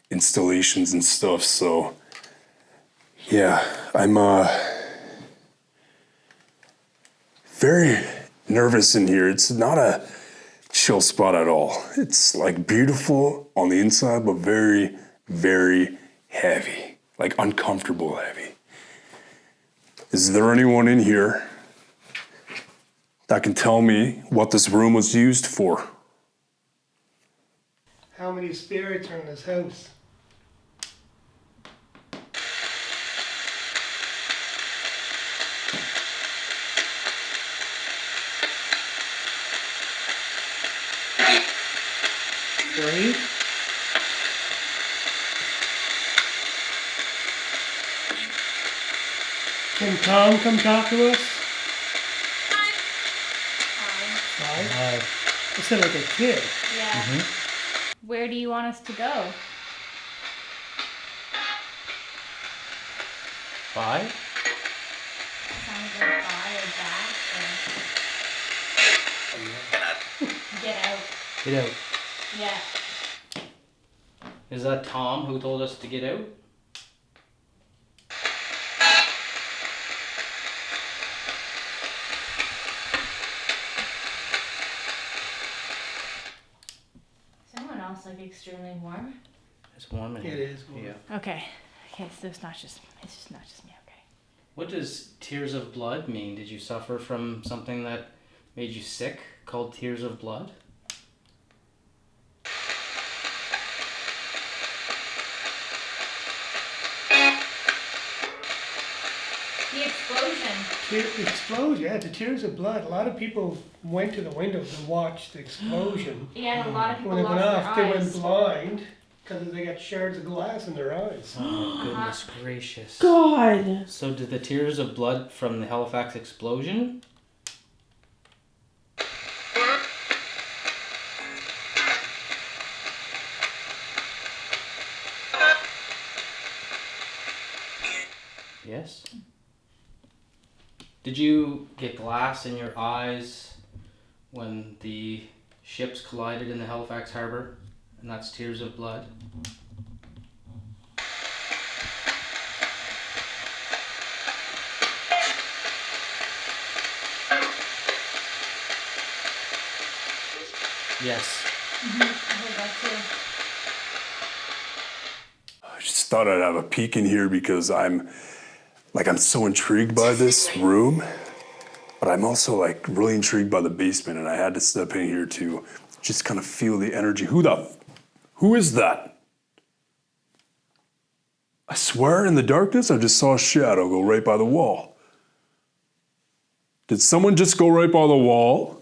installations and stuff. So yeah, I'm very nervous in here. It's not a chill spot at all. It's like beautiful on the inside, but very, very heavy, like uncomfortable heavy. Is there anyone in here that can tell me what this room was used for? How many spirits are in this house? Three? Can Tom come talk to us? Five? I said like a kid. Yeah. Where do you want us to go? 5? Sounds like by or back or... Get out. Get out. Yeah. Is that Tom who told us to get out? Is anyone else like extremely warm? It's warm in here. It is warm. Yeah. Okay. Okay, so it's not just me, okay. What does tears of blood mean? Did you suffer from something that made you sick called tears of blood? The explosion. The explosion, yeah, the tears of blood. A lot of people went to the windows and watched the explosion. Yeah, and a lot of people When it went lost off, their they eyes. went blind because they got shards of glass in their eyes. Oh, goodness gracious. God. So did the tears of blood from the Halifax explosion? Yes. Did you get glass in your eyes when the ships collided in the Halifax harbor? And that's tears of blood? Yes. I heard that too. I just thought I'd have a peek in here because I'm so intrigued by this room, but I'm also like really intrigued by the basement, and I had to step in here to just kind of feel the energy. Who is that? I swear in the darkness I just saw a shadow go right by the wall. Did someone just go right by the wall?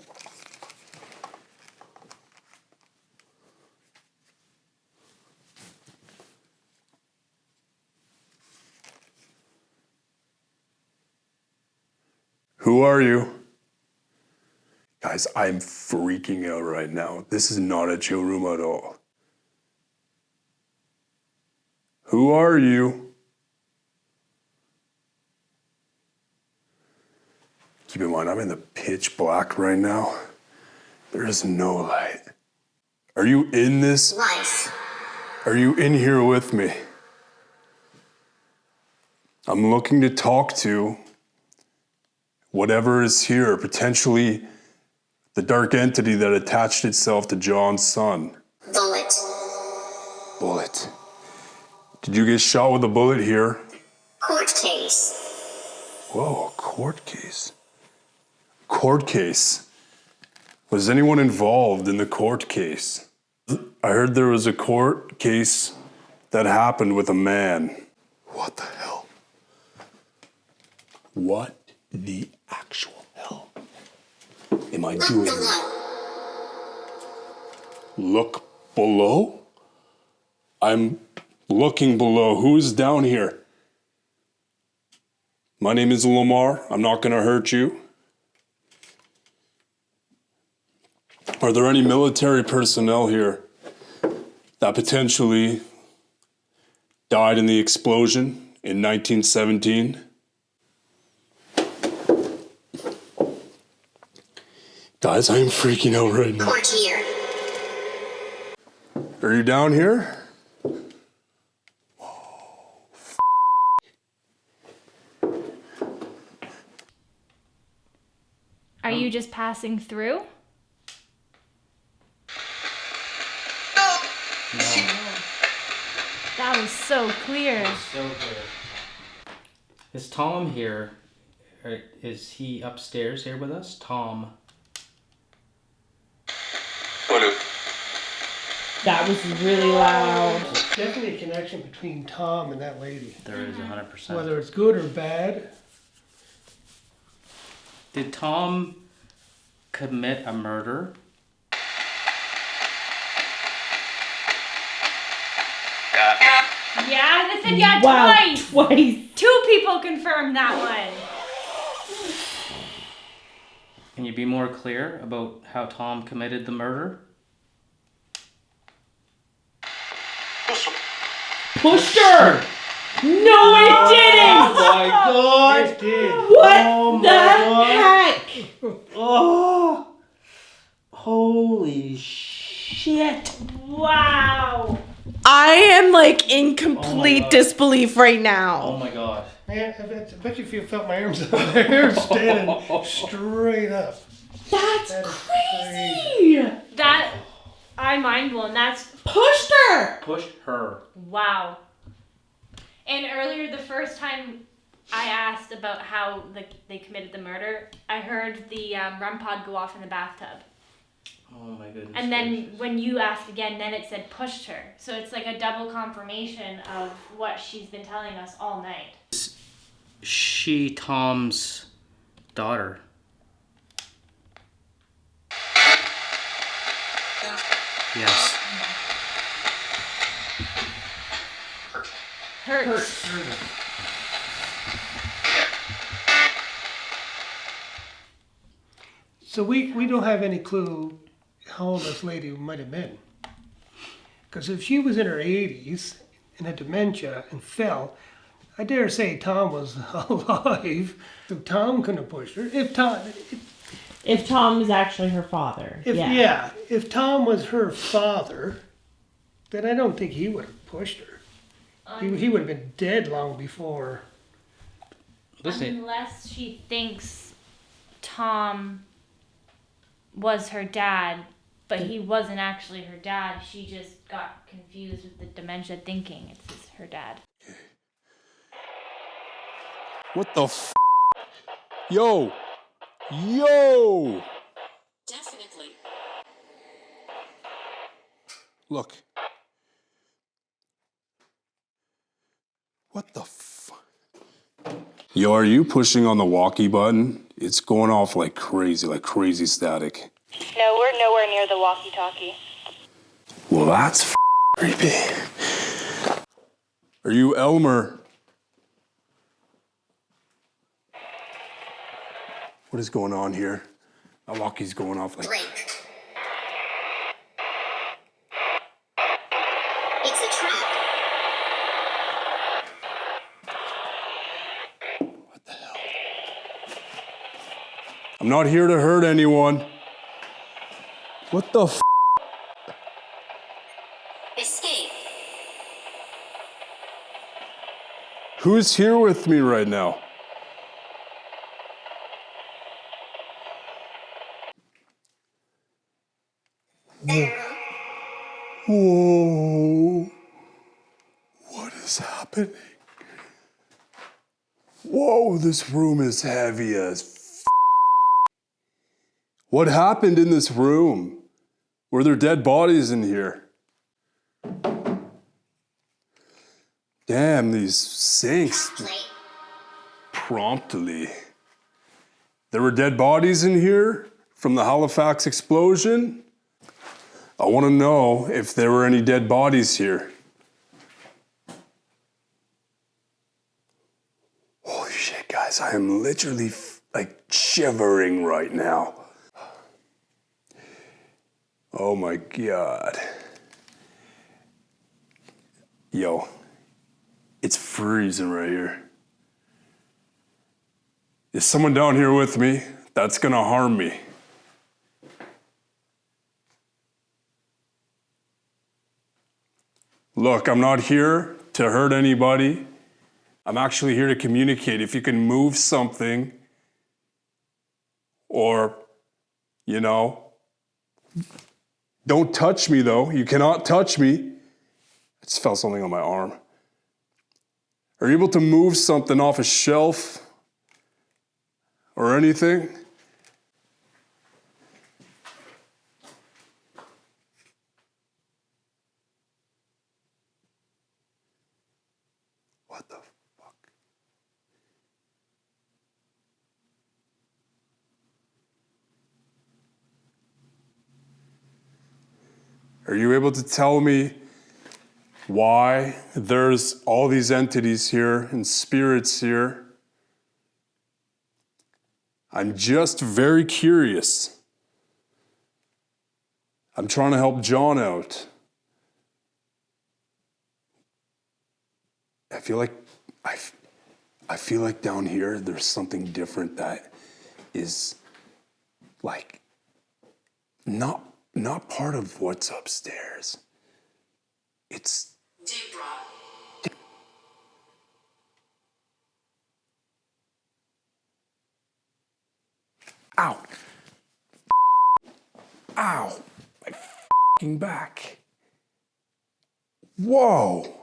Who are you? Guys, I'm freaking out right now. This is not a chill room at all. Who are you? Keep in mind, I'm in the pitch black right now. There is no light. Are you in this? Nice. Are you in here with me? I'm looking to talk to whatever is here, potentially the dark entity that attached itself to John's son. Bullet. Did you get shot with a bullet here? Court case. Whoa, a court case. Court case. Was anyone involved in the court case? I heard there was a court case that happened with a man. What the hell? What the actual hell am I doing here? Look below? I'm looking below. Who's down here? My name is Lomar. I'm not gonna hurt you. Are there any military personnel here that potentially died in the explosion in 1917? Guys, I am freaking out right now. Court here. Are you down here? Are you just passing through? That was so clear. So clear. Is Tom here? Or is he upstairs here with us? Tom. That was really loud. There's definitely a connection between Tom and that lady. There is 100%. Whether it's good or bad. Did Tom commit a murder? Yeah, they said yeah Wow, twice. twice. 2 people confirmed that one. Can you be more clear about how Tom committed the murder? Pushed her. No, it didn't. Oh my God! It did. What Oh my the God. heck? Oh, holy shit. Wow. I am like in complete God. disbelief right Oh now. my God. Man, I bet you if you felt my arms up there standing straight up. That's That is crazy. That, I'm mind blown. That's, Pushed her. Pushed her. wow. And earlier, the first time I asked about how they committed the murder, I heard the REM pod go off in the bathtub. Oh my goodness. And then gracious. when you asked again, then it said pushed her. So it's like a double confirmation of what she's been telling us all night. She Tom's daughter. Yes. Hurts. So we don't have any clue how old this lady might have been. Because if she was in her 80s and had dementia and fell, I dare say Tom was alive. So Tom couldn't have pushed her. If Tom is actually her father. If Tom was her father, then I don't think he would have pushed her. He would have been dead long before. Listen. Unless she thinks Tom was her dad, but he wasn't actually her dad. She just got confused with the dementia thinking it's her dad. What the f? Yo! Yo! Definitely. Look. What the f? Yo, are you pushing on the walkie button? It's going off like crazy static. No, we're nowhere near the walkie-talkie. Well, that's f- creepy. Are you Elmer? What is going on here? My walkie's going off like... Break. It's a trap. What the hell? I'm not here to hurt anyone. What the f? Escape. Who's here with me right now? Whoa. What is happening? Whoa, this room is heavy as f. What happened in this room? Were there dead bodies in here? Damn, these sinks. Promptly. There were dead bodies in here from the Halifax explosion? I want to know if there were any dead bodies here. Holy shit, guys, I am literally like shivering right now. Oh my God. Yo, it's freezing right here. Is someone down here with me? That's gonna harm me. Look, I'm not here to hurt anybody. I'm actually here to communicate. If you can move something or, you know, don't touch me though. You cannot touch me. I just felt something on my arm. Are you able to move something off a shelf or anything? What the fuck? Are you able to tell me why there's all these entities here and spirits here? I'm just very curious. I'm trying to help John out. I feel like down here there's something different that is like not part of what's upstairs. It's ow. Ow. My fucking back. Whoa.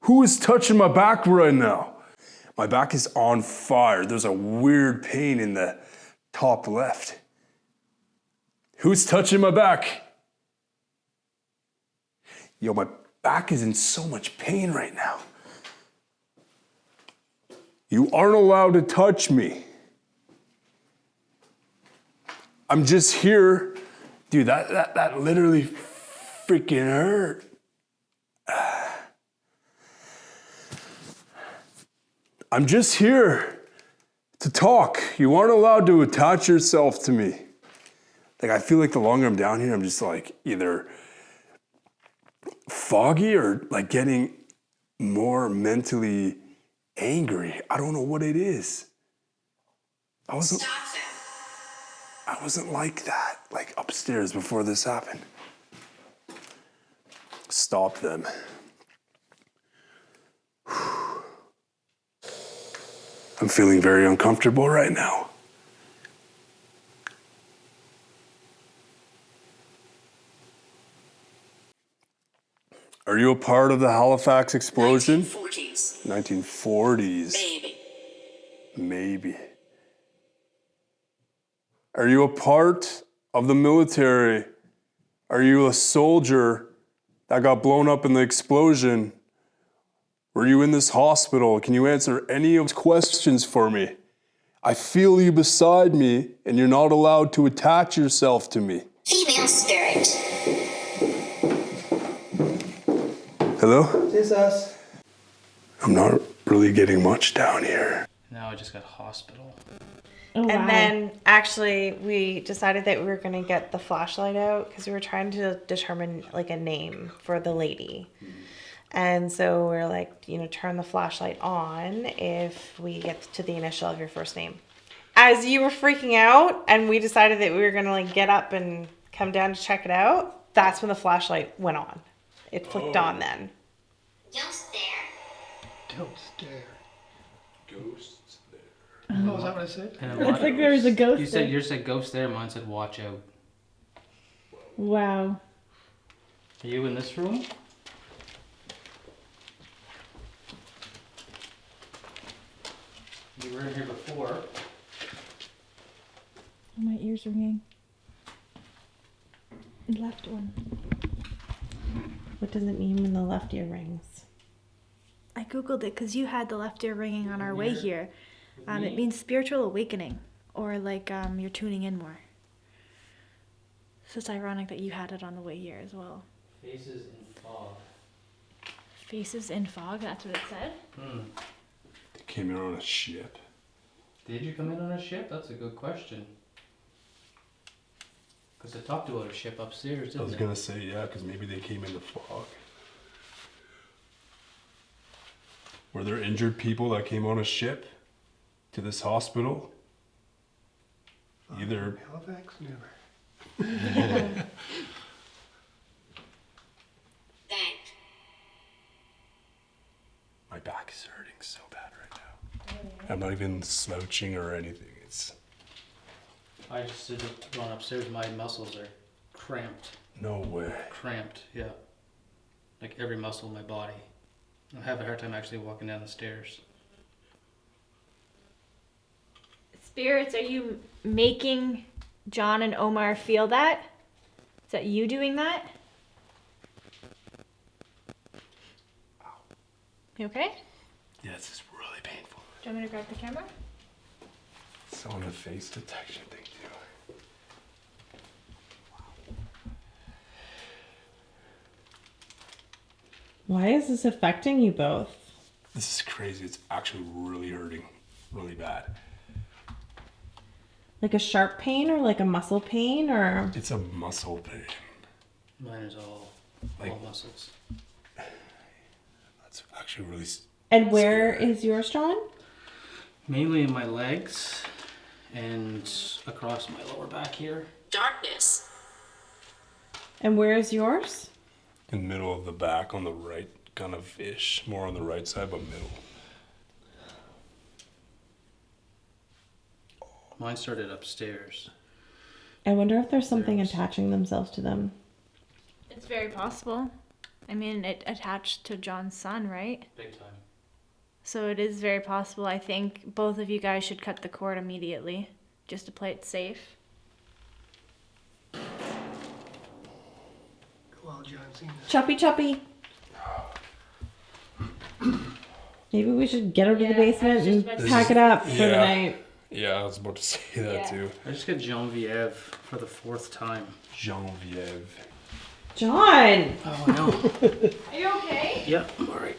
Who is touching my back right now? My back is on fire. There's a weird pain in the top left. Who's touching my back? Yo, my back is in so much pain right now. You aren't allowed to touch me. I'm just here. Dude, that literally freaking hurt. I'm just here to talk. You aren't allowed to attach yourself to me. Like, I feel like the longer I'm down here, I'm just like either foggy or like getting more mentally angry. I don't know what it is. I wasn't like that, like upstairs before this happened. Stop them. I'm feeling very uncomfortable right now. Are you a part of the Halifax explosion? 1940s. 1940s. Maybe. Are you a part of the military? Are you a soldier that got blown up in the explosion? Were you in this hospital? Can you answer any of those questions for me? I feel you beside me, and you're not allowed to attach yourself to me. Female spirit. Hello? This us. I'm not really getting much down here. Now I just got hospital. Oh, wow. And then actually we decided that we were going to get the flashlight out because we were trying to determine like a name for the lady. And so we're like, you know, turn the flashlight on if we get to the initial of your first name. As you were freaking out and we decided that we were going to like get up and come down to check it out, that's when the flashlight went on. It flicked on then. Ghost there. Don't stare. Ghosts there. Oh, is that what I said? And Looks like there was a ghost You said there. yours said ghost there. Mine said watch out. Wow. Are you in this room? You were in here before. My ears ringing. Left one. What does it mean when the left ear rings? I googled it because you had the left ear ringing on our way here. It means spiritual awakening, or like you're tuning in more. So it's ironic that you had it on the way here as well. Faces in fog. Faces in fog, that's what it said? They came in on a ship. Did you come in on a ship? That's a good question. Because I talked about a ship upstairs, didn't I was they? gonna say, yeah, because maybe they came in the fog. Were there injured people that came on a ship to this hospital? Either. Halifax? Never. Thanks. My back is hurting so bad right now. I'm not even slouching or anything. It's. I just did it going upstairs. My muscles are cramped. No way. Cramped, yeah. Like every muscle in my body. I have a hard time actually walking down the stairs. Spirits, are you making John and Omar feel that? Is that you doing that? You okay? Yeah, this is really painful. Do you want me to grab the camera? It's on a face detection thing too. Why is this affecting you both? This is crazy. It's actually really hurting, really bad. Like a sharp pain or like a muscle pain or? It's a muscle pain. Mine is all muscles. That's actually really. And where scary. is yours, John? Mainly in my legs and across my lower back here. Darkness. And where is yours? In the middle of the back on the right, kind of ish. More on the right side, but middle. Mine started upstairs. I wonder if there's something attaching themselves to them. It's very possible. I mean, it attached to John's son, right? Big time. So it is very possible. I think both of you guys should cut the cord immediately, just to play it safe. Well, John, seen this. Choppy choppy. Maybe we should get her to the basement and pack it up for the night. Yeah, I was about to say that too. I just got Genevieve for the 4th time. Genevieve. John! Oh, I know. Are you okay? Yep, I'm alright.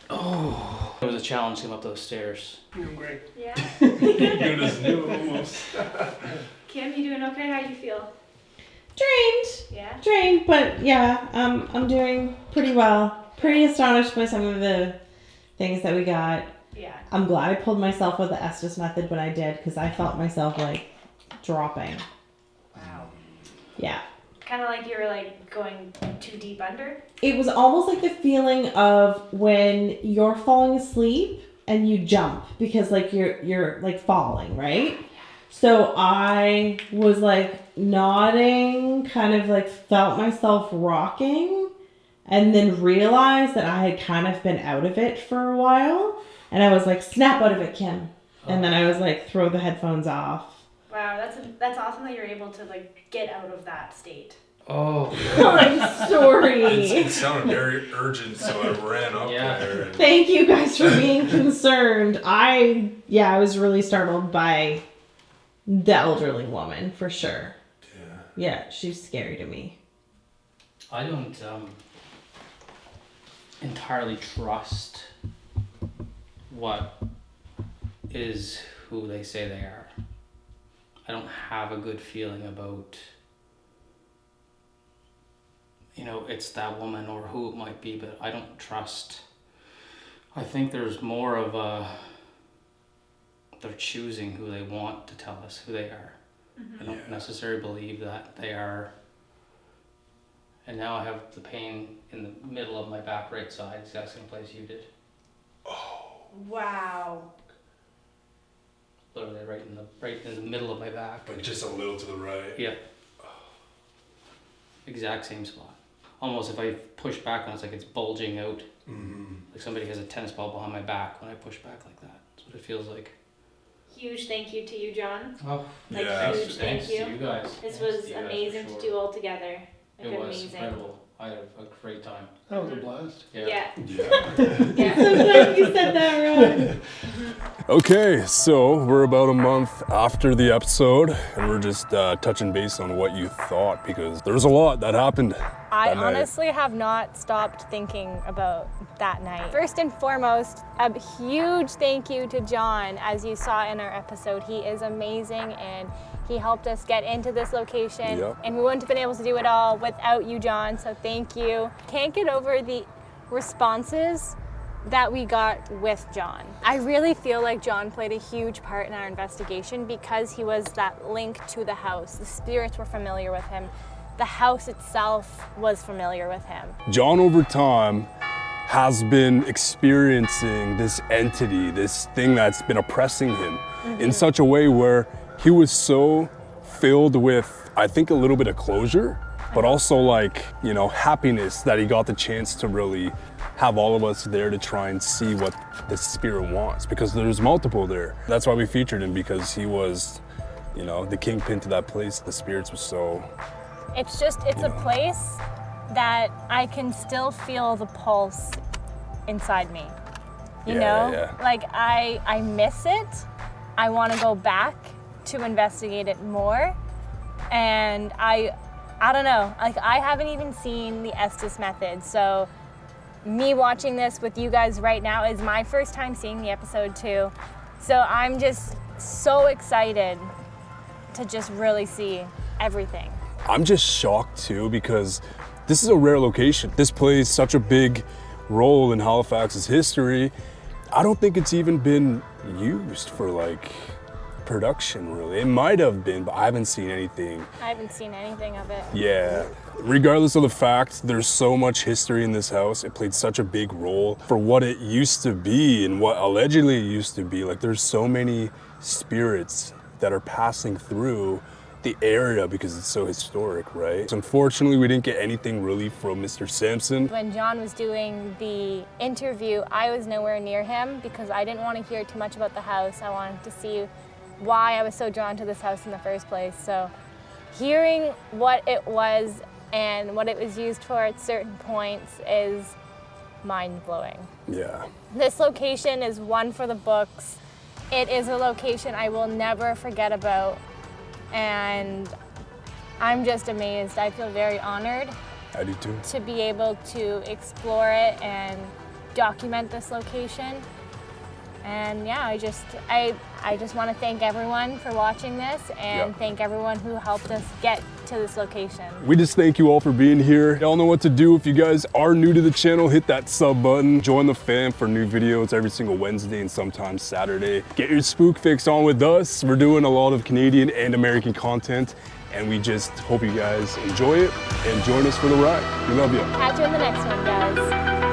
Oh. It was a challenge to come up those stairs. You're doing great. Yeah. You just knew almost. Kim, you doing okay? How you feel? Drained. Yeah. Drained, but yeah, I'm doing pretty well. Pretty astonished by some of the things that we got. Yeah. I'm glad I pulled myself with the Estes-Method when I did, because I felt myself like dropping. Wow. Yeah. Kind of like you were like going too deep under. It was almost like the feeling of when you're falling asleep and you jump because like you're like falling, right? So I was like nodding, kind of like felt myself rocking, and then realized that I had kind of been out of it for a while. And I was like, snap out of it, Kim. And then I was like, throw the headphones off. Wow, that's awesome that you're able to like get out of that state. Oh. I'm sorry. It sounded very urgent, so I ran up there. And... Thank you guys for being concerned. I was really startled by the elderly woman, for sure. Yeah, she's scary to me. I don't entirely trust what is who they say they are. I don't have a good feeling about, it's that woman or who it might be, but I don't trust. I think there's more of they're choosing who they want to tell us who they are. Mm-hmm. I don't necessarily believe that they are. And now I have the pain in the middle of my back right side, exact same place you did. Oh. Wow. Literally right in the middle of my back. But just a little to the right. Yeah. Exact same spot. Almost if I push back on it's like it's bulging out. Mm-hmm. Like somebody has a tennis ball behind my back when I push back like that. That's what what it feels like. Huge thank you to you, John. Oh, Like, yeah. huge Thanks thank to you guys. This Thanks was to you guys for amazing sure. to do all together. Like, It was amazing. incredible. I had a great time. That was a blast. Yeah. Yeah. Yeah. Sometimes you said that wrong. Okay, so we're about a month after the episode, and we're just touching base on what you thought, because there's a lot that happened. I that night. honestly have not stopped thinking about that night. First and foremost, a huge thank you to John. As you saw in our episode, he is amazing and he helped us get into this location. Yep. And we wouldn't have been able to do it all without you, John, so thank you. Can't get over the responses that we got with John. I really feel like John played a huge part in our investigation because he was that link to the house. The spirits were familiar with him. The house itself was familiar with him. John, over time, has been experiencing this entity, this thing that's been oppressing him in such a way where he was so filled with, I think, a little bit of closure, but also like, you know, happiness that he got the chance to really have all of us there to try and see what the spirit wants, because there's multiple there. That's why we featured him, because he was, you know, the kingpin to that place. The spirits were so... It's a place that I can still feel the pulse inside me. You know? Yeah. Like I miss it. I want to go back to investigate it more. And I don't know, like I haven't even seen the Estes-Method. So me watching this with you guys right now is my first time seeing the episode too. So I'm just so excited to just really see everything. I'm just shocked too, because this is a rare location. This plays such a big role in Halifax's history. I don't think it's even been used for like production, really. It might have been, but I haven't seen anything. I haven't seen anything of it. Yeah. Regardless of the fact, there's so much history in this house. It played such a big role for what it used to be and what allegedly it used to be. Like, there's so many spirits that are passing through the area because it's so historic, right? So unfortunately, we didn't get anything really from Mr. Sampson. When John was doing the interview, I was nowhere near him because I didn't want to hear too much about the house. I wanted to see why I was so drawn to this house in the first place. So hearing what it was and what it was used for at certain points is mind-blowing. Yeah. This location is one for the books. It is a location I will never forget about. And I'm just amazed. I feel very honored. I do too. To be able to explore it and document this location. And yeah, I just want to thank everyone for watching this and thank everyone who helped us get to this location. We just thank you all for being here. Y'all know what to do. If you guys are new to the channel, hit that sub button. Join the fam for new videos every single Wednesday and sometimes Saturday. Get your spook fix on with us. We're doing a lot of Canadian and American content, and we just hope you guys enjoy it and join us for the ride. We love you. Catch you in the next one, guys.